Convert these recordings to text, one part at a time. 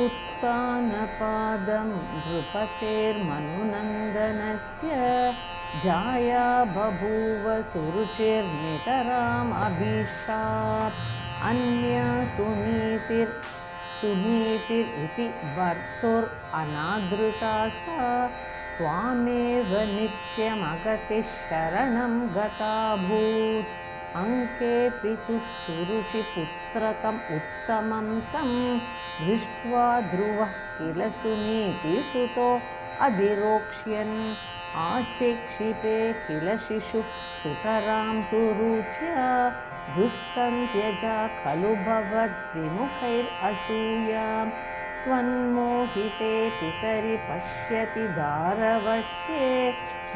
उत्तानपादं नृपतेर्मनुनन्दनस्य जाया बभूव सुरुचिर्नितराम् अभीष्टात् अन्या सुनीतिरिति भर्तुरनादृता सा त्वामेव नित्यमगतिः शरणं गताभूत् अङ्के पितुः सुरुचिपुत्रकम् उत्तमं तं दृष्ट्वा ध्रुवः किल सुनीतिसुतो अधिरोक्ष्यन् आचिक्षिपे किल शिशुः सुतरां सुरुच्या दुःसन्त्यजा खलु भवद्विमुखैरसूयां त्वन्मोहिते पितरि पश्यति दारवश्ये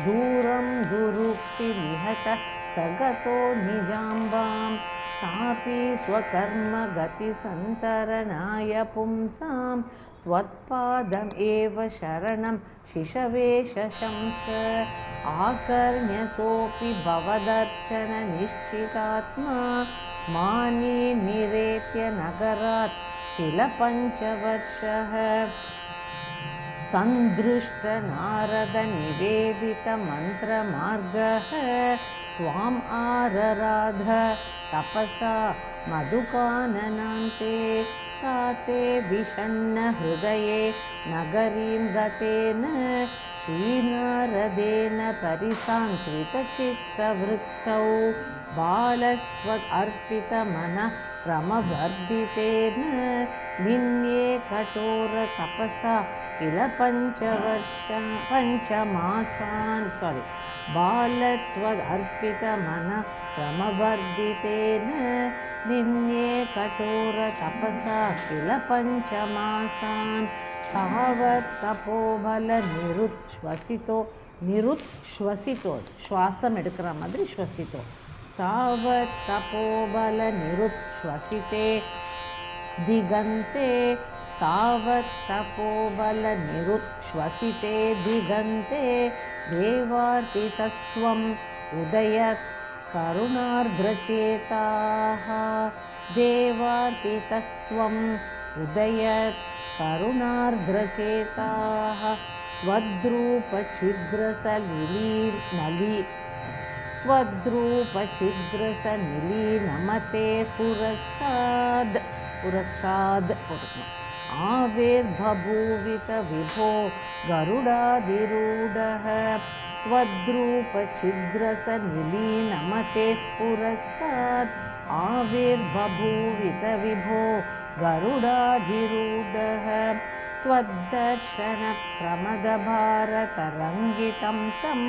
दूरं दुरुक्तिनिहतः स गतो निजाम्बां सापि स्वकर्मगतिसन्तरणाय पुंसां त्वत्पादमेव शरणं शिशवे शशंस आकर्ण्यसोऽपि भवदर्चननिश्चितात्मा मानी निरेप्य नगरात् किल पञ्चवर्षः सन्दृष्टनारदनिवेदितमन्त्रमार्गः त्वाम् आरराध तपसा मधुकाननान्ते ताते विषण्णहृदये नगरीं गतेन श्रीनारदेन परिसान्त्वितचित्तवृत्तौ बालस्त्वदर्पितमनः क्रमवर्धितेन निन्ये कठोरतपसा किल पञ्चमासान् बालत्वदर्पितमनः क्रमवर्धितेन निन्ये कठोरतपसा किल पञ्चमासान् तावत् तपोबलनिरुच्छ्वसितो श्वासम् எடுக்கிற மாதிரி श्वसितो तावत् तपोबलनिरुच्छ्वसिते दिगन्ते तावत् तपोबलनिरुच्छ्वसिते दिगन्ते देवार्तितस्त्वम् उदयत् करुणार्द्रचेताः देवार्तितस्त्वम् उदयत् करुणार्द्रचेताः त्वद्रूपछिद्रसनिलीनमते पुरस्ताद् आविर्बभूवित विभो गरुडाधिरूढः त्वद्रूपछिद्रसनिलीनमते पुरस्ताद् आविर्बभूवित विभो गरुडाधिरूढः त्वद्दर्शनप्रमदभारतरङ्गितं तं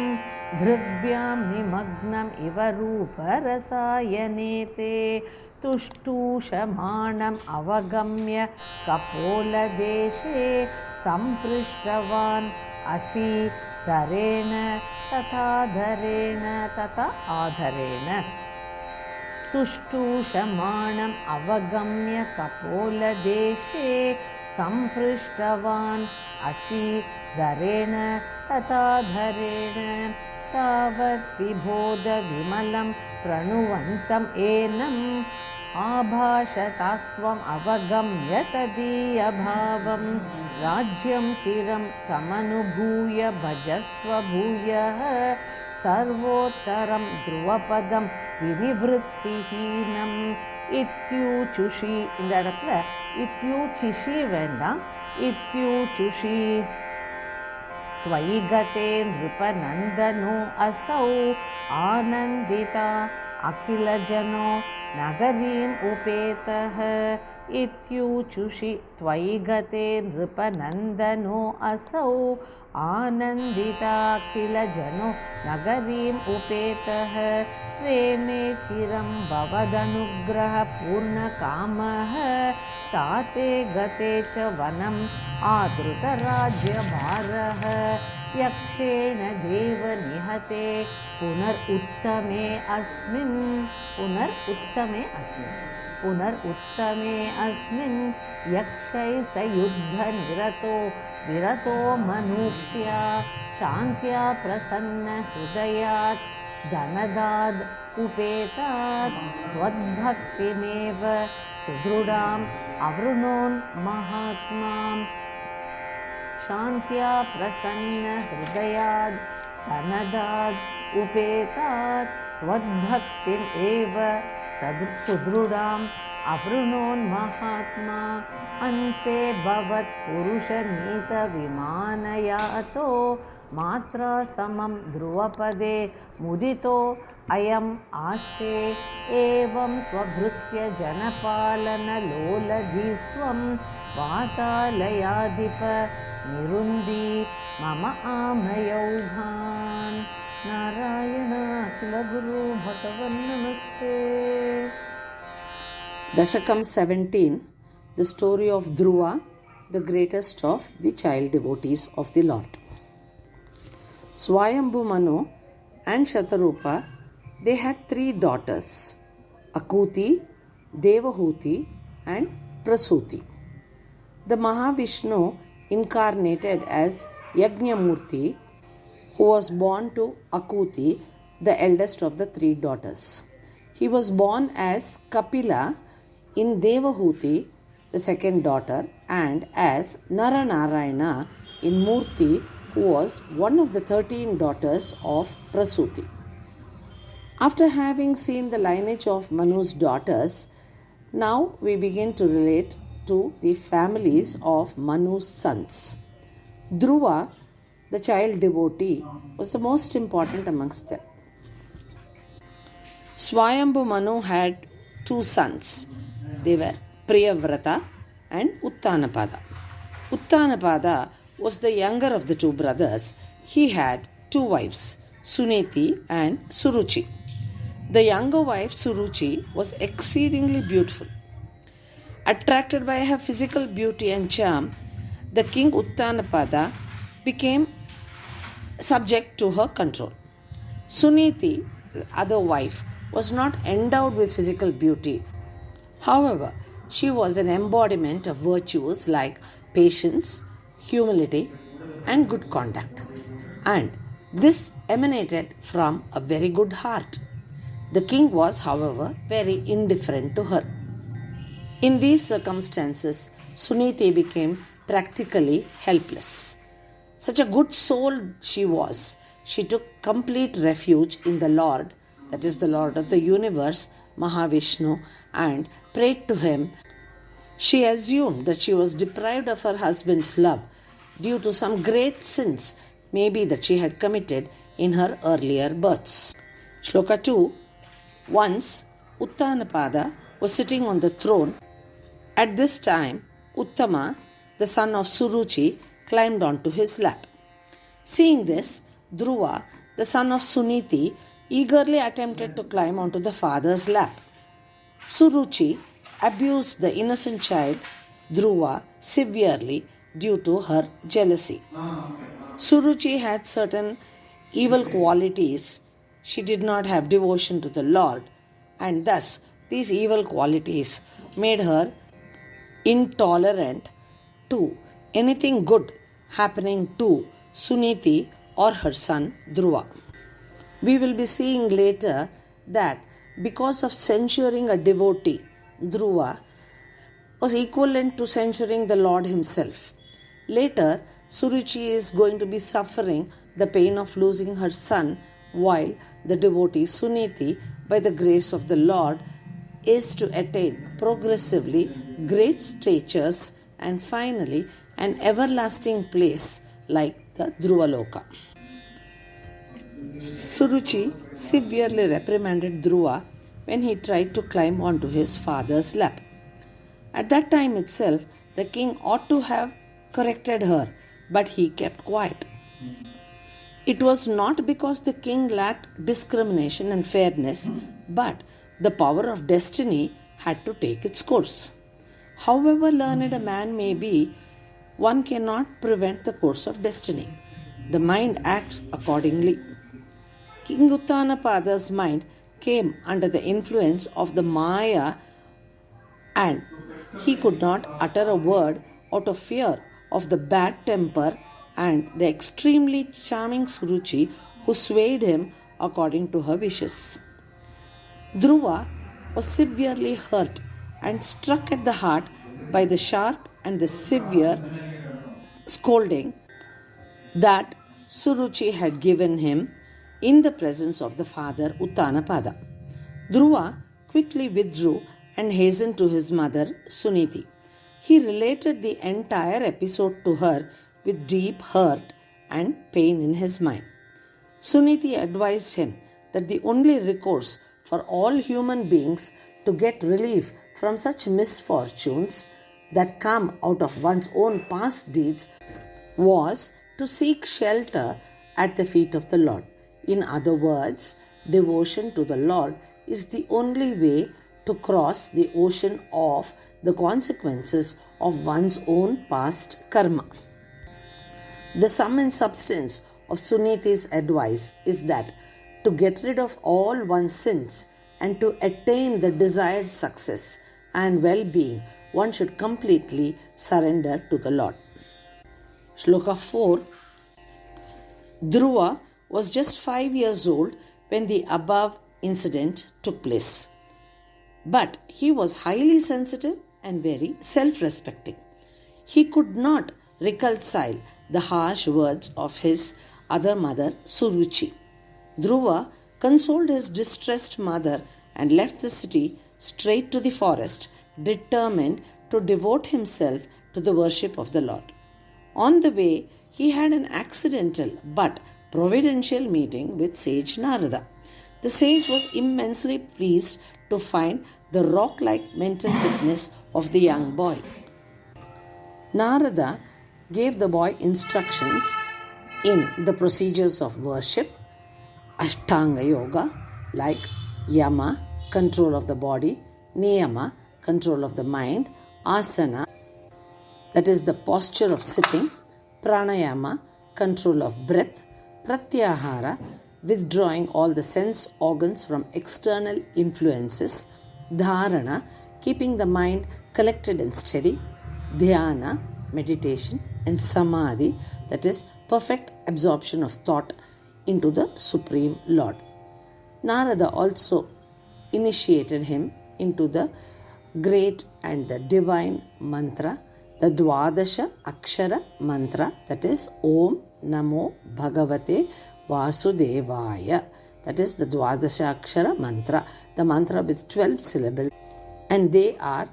धृग्भ्यां निमग्नम् इव रूपरसायनेते तुष्टूषमाणम् अवगम्य कपोलदेशे सम्पृष्टवान् असि धरेण तथा आधरेण तुष्टूषमाणम् अवगम्य कपोलदेशे सम्पृष्टवान् असि धरेण तथा धरेण तावत् विबोध विमलं प्रणुवन्तम् एनम् आभाषतास्त्वम् अवगम्य तदीयभावं राज्यं चिरं समनुभूय भजस्व भूयः सर्वोत्तरं ध्रुवपदं विनिवृत्तिहीनम् इत्यूचुषि இந்த இடத்துல इत्यूचिषि வேண்டாம் इत्यूचुषि त्वयि गते नृपनन्दनो असौ आनन्दिता अखिलजनो नगरीम् उपेतः इत्यूचुषि त्वयि गते नृपनन्दनो असौ आनन्दिता अखिलजनो नगरीम् उपेतः प्रेमे चिरं भवदनुग्रहपूर्णकामः ताते गते च वनम् आदृतराज्यभारः यक्षेण देव निहते पुनरुत्तमे अस्मिन् यक्षैः स विरतो मनुक्त्या शान्त्या प्रसन्न हृदयात् धनदाद् उपेतात् त्वद्भक्तिमेव सुदृढाम् अवृणोन् महात् महात्मा शान्त्या प्रसन्न हृदयाद् धनदाद् उपेतात् त्वद्भक्तिम् एव सुदृढाम् अवृणोन्महात्मा अन्ते भवत्पुरुषनीतविमानयातो मात्रा समं ध्रुवपदे मुदितो अयम् आस्ते एवं स्वभृत्य जनपालनलोलधीस्त्वं वातालयाधिप निरुन्दी मम आमयौघान् नारायण अखिल गुरु भगवन् नमस्ते. Dasakam 17, the story of Dhuruva, the greatest of the child devotees of the Lord. Swayambhu Manu and Shatarupa, they had 3 daughters, Akuti, Devahuti and Prasuti. The Mahavishnu incarnated as Yajnamurti, who was born to Akuti, the eldest of the 3 daughters. He was born as Kapila in Devahuti, the second daughter, and as Narayaneyam in Murti, who was one of the 13 daughters of Prasuti. After having seen the lineage of Manu's daughters, now we begin to relate to the families of Manu's sons. Dhuruva, the child devotee, was the most important amongst them. Swayambhu Manu had 2 sons. They were Priyavrata and Uttanapada. Uttanapada was the younger of the 2 brothers. He had 2 wives, Suniti and Suruchi. The younger wife, Suruchi, was exceedingly beautiful. Attracted by her physical beauty and charm, the king Uttanapada became subject to her control. Suniti, the other wife, was not endowed with physical beauty. However, she was an embodiment of virtues like patience, humility, and good conduct. And this emanated from a very good heart. The king was, however, very indifferent to her. In these circumstances, Suniti became practically helpless. Such a good soul she was, she took complete refuge in the Lord, that is the Lord of the universe, Mahavishnu, and prayed to him. She assumed that she was deprived of her husband's love due to some great sins, maybe that she had committed in her earlier births. Shloka 2. Once, Uttanapada was sitting on the throne. At this time, Uttama, the son of Suruchi, climbed onto his lap. Seeing this, Dhuruva, the son of Suniti, eagerly attempted to climb onto the father's lap. Suruchi abused the innocent child, Dhuruva, severely due to her jealousy. Suruchi had certain evil qualities. She did not have devotion to the Lord, and thus these evil qualities made her intolerant to anything good happening to Suniti or her son Dhuruva. We will be seeing later that because of censuring a devotee, Dhuruva was equivalent to censuring the Lord himself. Later, Suruchi is going to be suffering the pain of losing her son, while the devotee Suniti, by the grace of the Lord, is to attain progressively great statures and finally an everlasting place like the Dhruvaloka. Suruchi severely reprimanded Dhuruva when he tried to climb onto his father's lap. At that time itself, the king ought to have corrected her, but he kept quiet. It was not because the king lacked discrimination and fairness, but the power of destiny had to take its course. However learned a man may be, one cannot prevent the course of destiny. The mind acts accordingly. King Uttanapada's mind came under the influence of the Maya, and he could not utter a word out of fear of the bad temper and the extremely charming Suruchi, who swayed him according to her wishes. Dhuruva was severely hurt and struck at the heart by the sharp and the severe scolding that Suruchi had given him in the presence of the father Uttanapada. Dhuruva quickly withdrew and hastened to his mother Suniti. He related the entire episode to her with deep hurt and pain in his mind. Suniti advised him that the only recourse for all human beings to get relief from such misfortunes that come out of one's own past deeds was to seek shelter at the feet of the Lord. In other words, devotion to the Lord is the only way to cross the ocean of the consequences of one's own past karma. The sum and substance of Suniti's advice is that to get rid of all one's sins and to attain the desired success and well-being, one should completely surrender to the Lord. Shloka 4. Dhuruva was just 5 years old when the above incident took place. But he was highly sensitive and very self-respecting. He could not reconcile the harsh words of his other mother, Suruchi. Dhuruva consoled his distressed mother and left the city straight to the forest, determined to devote himself to the worship of the Lord. On the way, he had an accidental but providential meeting with sage Narada. The sage was immensely pleased to find the rock-like mental fitness of the young boy. Narada gave the boy instructions in the procedures of worship, Ashtanga Yoga, like Yama, control of the body, Niyama, control of the mind, Asana, that is the posture of sitting, Pranayama, control of breath, Pratyahara, withdrawing all the sense organs from external influences, Dharana, keeping the mind collected and steady, Dhyana, meditation, and Samadhi, that is perfect absorption of thought into the Supreme Lord. Narada also initiated him into the great and the divine mantra, the Dwadasha Akshara mantra, that is Om Namo Bhagavate Vasudevaya. That is the Dwadasha Akshara mantra, the mantra with 12 syllables, and they are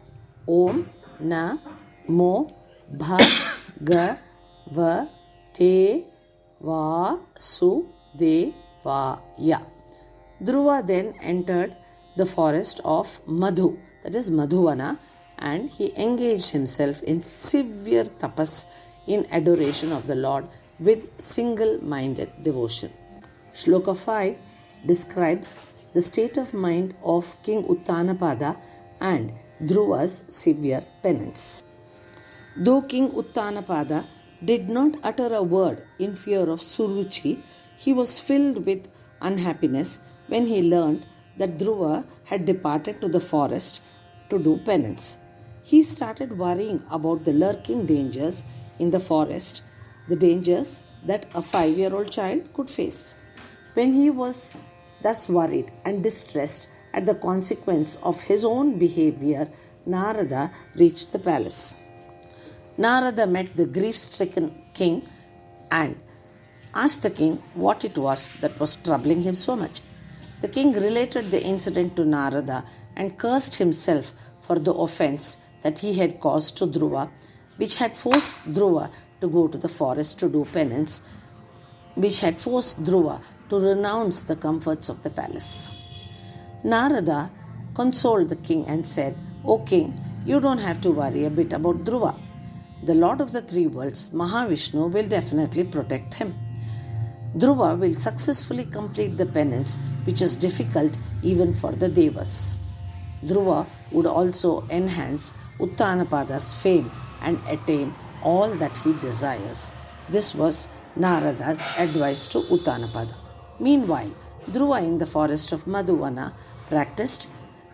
Om Namo Bhagavate Vasudevaya. Dhuruva then entered the forest of Madhu, that is Madhuvana, and he engaged himself in severe tapas in adoration of the Lord with single-minded devotion. Shloka 5 describes the state of mind of King Uttanapada and Dhuruva's severe penance. Though King Uttanapada did not utter a word in fear of Suruchi, he was filled with unhappiness when he learned that Dhuruva had departed to the forest to do penance. He started worrying about the lurking dangers in the forest, the dangers that a 5-year-old child could face. When he was thus worried and distressed at the consequence of his own behavior, Narada reached the palace. Narada met the grief-stricken king and asked the king what it was that was troubling him so much. The king related the incident to Narada and cursed himself for the offense that he had caused to Dhuruva, which had forced Dhuruva to go to the forest to do penance, which had forced Dhuruva to renounce the comforts of the palace. Narada consoled the king and said, "O king, you don't have to worry a bit about Dhuruva. The Lord of the three worlds, Mahavishnu, will definitely protect him. Dhuruva will successfully complete the penance, which is difficult even for the Devas. Dhuruva would also enhance Uttanapada's fame and attain all that he desires." This was Narada's advice to Uttanapada. Meanwhile, Dhuruva in the forest of Madhuvana practiced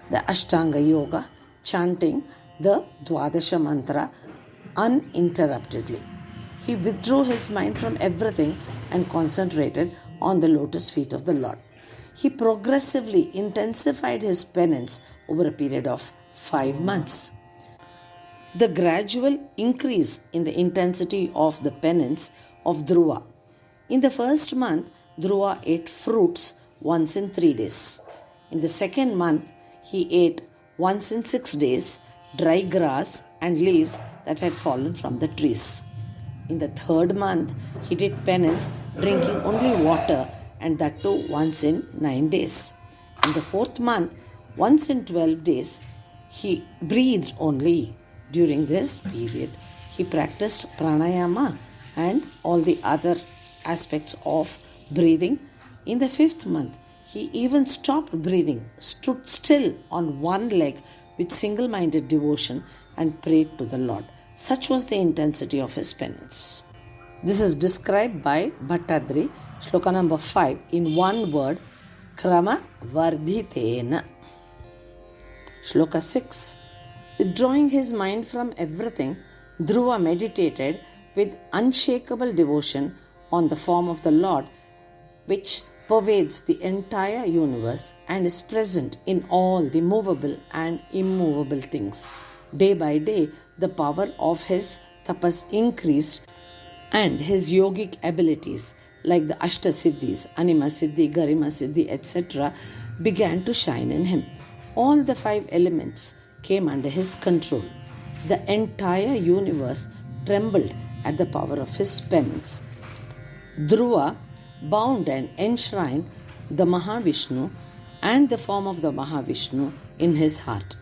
the Ashtanga Yoga, chanting the Dwadasha mantra uninterruptedly. He withdrew his mind from everything and concentrated on the lotus feet of the Lord. He progressively intensified his penance over a period of 5 months. the gradual increase in the intensity of the penance of Dhuruva. In the first month, Dhuruva ate fruits once in 3 days. In the second month, he ate once in 6 days dry grass and leaves that had fallen from the trees. In the third month, he did penance, drinking only water, and that too once in 9 days. In the fourth month, once in 12 days, he breathed only. During this period, he practiced pranayama and all the other aspects of breathing. In the fifth month, he even stopped breathing, stood still on one leg with single-minded devotion and prayed to the Lord. Such was the intensity of his penance. This is described by Bhattadri, shloka number 5, in one word, krama vardhitena. Shloka 6. Withdrawing his mind from everything, Dhuruva meditated with unshakable devotion on the form of the Lord, which pervades the entire universe and is present in all the movable and immovable things. Day by day, the power of his tapas increased, and his yogic abilities like the Ashta Siddhis, Anima Siddhi, Garima Siddhi, etc. began to shine in him. All the 5 elements came under his control. The entire universe trembled at the power of his penance. Dhuruva bound and enshrined the Mahavishnu and the form of the Mahavishnu in his heart.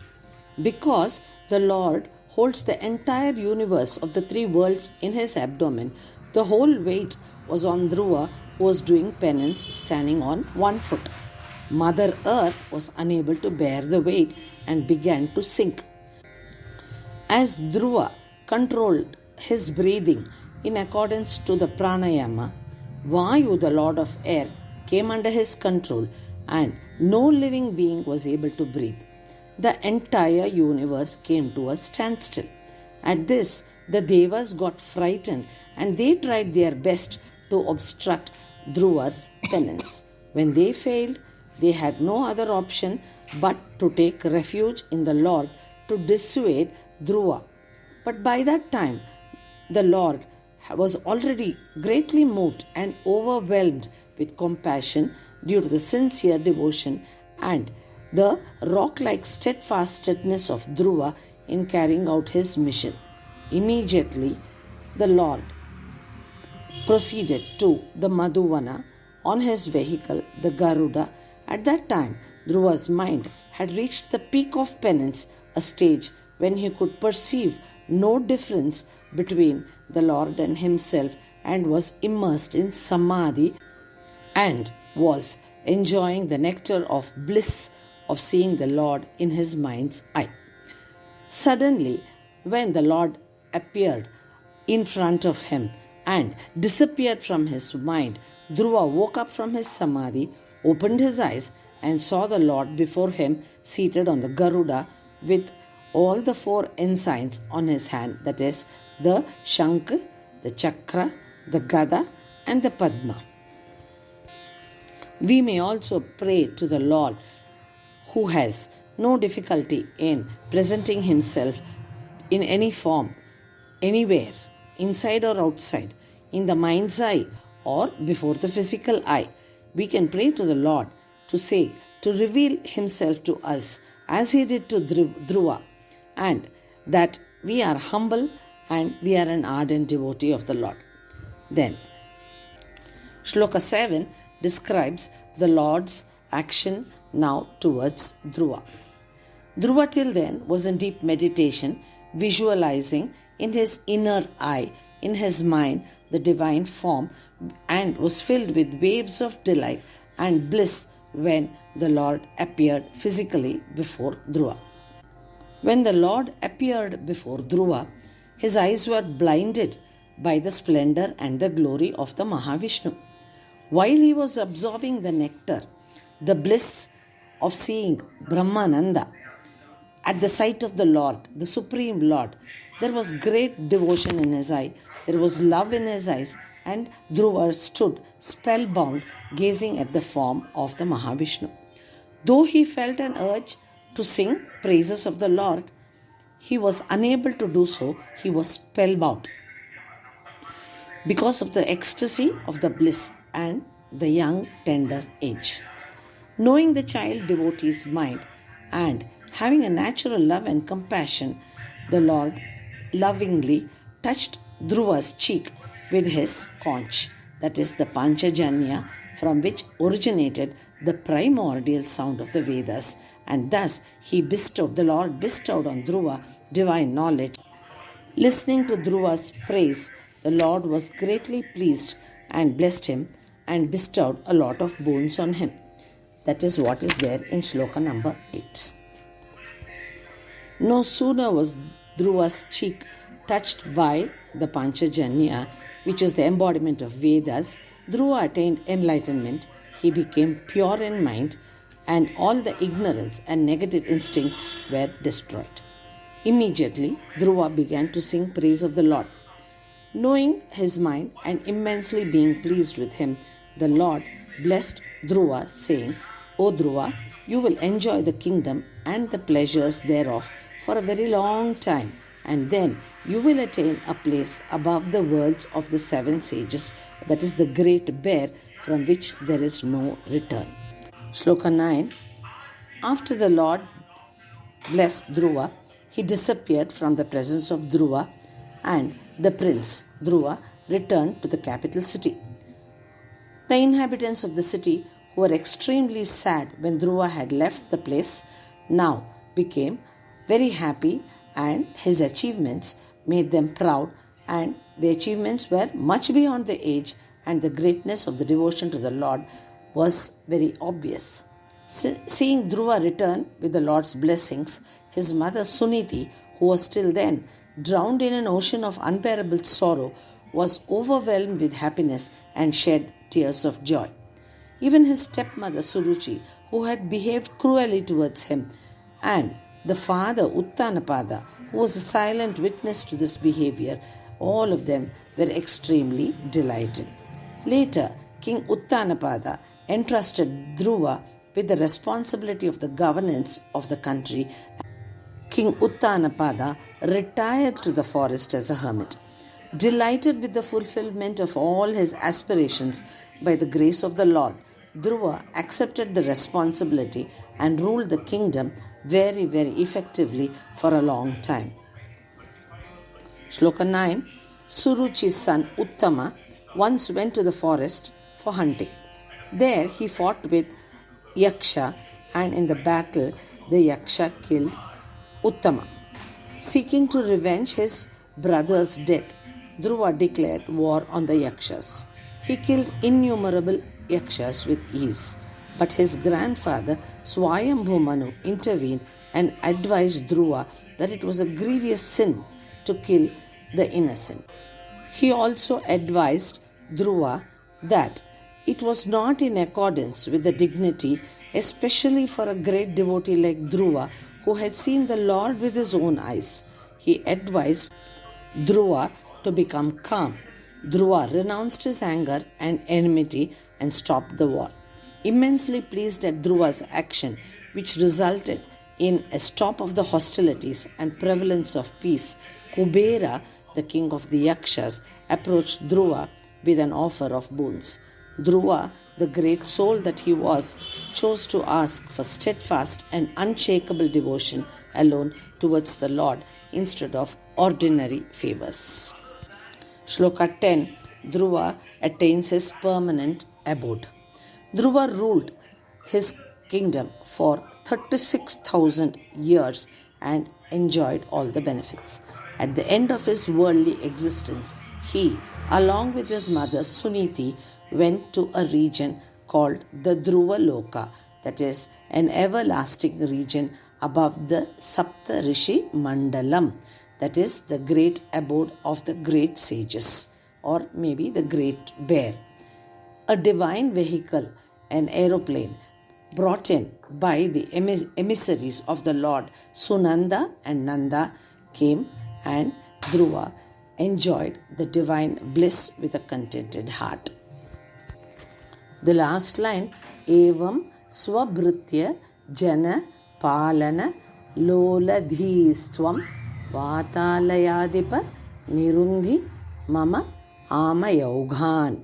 Because the Lord holds the entire universe of the 3 worlds in his abdomen, the whole weight was on Dhuruva, who was doing penance standing on one foot. Mother Earth was unable to bear the weight and began to sink. As Dhuruva controlled his breathing in accordance to the pranayama, Vayu, the Lord of Air, came under his control, and no living being was able to breathe. The entire universe came to a standstill. At this, the Devas got frightened, and they tried their best to obstruct Dhuruva's penance. When they failed, they had no other option but to take refuge in the Lord to dissuade Dhuruva. But by that time, the Lord was already greatly moved and overwhelmed with compassion due to the sincere devotion and the rock-like steadfastness of Dhuruva in carrying out his mission. Immediately, the Lord proceeded to the Madhuvana on his vehicle, the Garuda. At that time, Dhuruva's mind had reached the peak of penance, a stage when he could perceive no difference between the Lord and himself, and was immersed in samadhi and was enjoying the nectar of bliss of seeing the Lord in his mind's eye. Suddenly, when the Lord appeared in front of him and disappeared from his mind, Dhuruva woke up from his samadhi, opened his eyes, and saw the Lord before him seated on the Garuda with all the 4 ensigns on his hand, that is, the Shankh, the Chakra, the Gada, and the Padma. We may also pray to the Lord, who has no difficulty in presenting himself in any form, anywhere, inside or outside, in the mind's eye or before the physical eye. We can pray to the Lord to reveal himself to us as he did to Dhuruva, and that we are humble and we are an ardent devotee of the Lord. Then, Shloka 7 describes the Lord's action now towards Dhuruva. Dhuruva till then was in deep meditation, visualizing in his inner eye, in his mind, the divine form, and was filled with waves of delight and bliss when the Lord appeared physically before Dhuruva. When the Lord appeared before Dhuruva, his eyes were blinded by the splendor and the glory of the Mahavishnu. While he was absorbing the nectar, the bliss of seeing Brahmananda at the sight of the Lord, the Supreme Lord, there was great devotion in his eye, there was love in his eyes, and Dhuruva stood spellbound, gazing at the form of the Mahavishnu. Though he felt an urge to sing praises of the Lord, he was unable to do so. He was spellbound because of the ecstasy of the bliss and the young tender age. Knowing the child devotee's mind and having a natural love and compassion, the Lord lovingly touched Dhuruva's cheek with his conch, that is the Panchajanya, from which originated the primordial sound of the Vedas, and thus the Lord bestowed on Dhuruva divine knowledge. Listening to Dhuruva's praise, the Lord was greatly pleased and blessed him and bestowed a lot of boons on him. That is what is there in shloka number 8. No sooner was Dhuruva's cheek touched by the Panchajanya, which is the embodiment of Vedas, Dhuruva attained enlightenment. He became pure in mind, and all the ignorance and negative instincts were destroyed. Immediately, Dhuruva began to sing praise of the Lord. Knowing his mind and immensely being pleased with him, the Lord blessed Dhuruva, saying, O Dhuruva, you will enjoy the kingdom and the pleasures thereof for a very long time, and then you will attain a place above the worlds of the 7 sages, that is the great bear from which there is no return. Shloka 9. After the Lord blessed Dhuruva, he disappeared from the presence of Dhuruva, and the prince Dhuruva returned to the capital city. The inhabitants of the city, who were extremely sad when Dhuruva had left the place, now became very happy, and his achievements made them proud, and the achievements were much beyond the age, and the greatness of the devotion to the Lord was very obvious. Seeing Dhuruva return with the Lord's blessings, his mother Suniti, who was till then drowned in an ocean of unbearable sorrow, was overwhelmed with happiness and shed tears of joy. Even his stepmother Suruchi, who had behaved cruelly towards him, and the father Uttanapada, who was a silent witness to this behavior, all of them were extremely delighted. Later, King Uttanapada entrusted Dhuruva with the responsibility of the governance of the country. King Uttanapada retired to the forest as a hermit. Delighted with the fulfillment of all his aspirations by the grace of the Lord, Dhuruva accepted the responsibility and ruled the kingdom very, very effectively for a long time. Shloka 9. Suruchi's son Uttama once went to the forest for hunting. There he fought with Yaksha, and in the battle the Yaksha killed Uttama. Seeking to revenge his brother's death, Dhuruva declared war on the Yakshas. He killed innumerable Yakshas with ease, but his grandfather Swayambhu Manu intervened and advised Dhuruva that it was a grievous sin to kill the innocent. He also advised Dhuruva that it was not in accordance with the dignity, especially for a great devotee like Dhuruva, who had seen the Lord with his own eyes. He advised Dhuruva to become calm. Dhuruva renounced his anger and enmity and stopped the war. Immensely pleased at Dhuruva's action, which resulted in a stop of the hostilities and prevalence of peace, Kubera, the king of the Yakshas, approached Dhuruva with an offer of boons. Dhuruva, the great soul that he was, chose to ask for steadfast and unshakable devotion alone towards the Lord instead of ordinary favors. Shloka 10. Dhuruva attains his permanent abode. Dhuruva ruled his kingdom for 36,000 years and enjoyed all the benefits. At the end of his worldly existence, he, along with his mother Suniti, went to a region called the Dhuruva Loka, that is, an everlasting region above the Sapta Rishi Mandalam, that is, the great abode of the great sages, or maybe the great bear. A divine vehicle, an aeroplane, brought in by the emissaries of the Lord Sunanda and Nanda, came, and Dhuruva enjoyed the divine bliss with a contented heart. The last line, Evam Swabhritya Jana Palana Loladhistvam वातालयाधिप निरुन्धि मम आमयौघान्.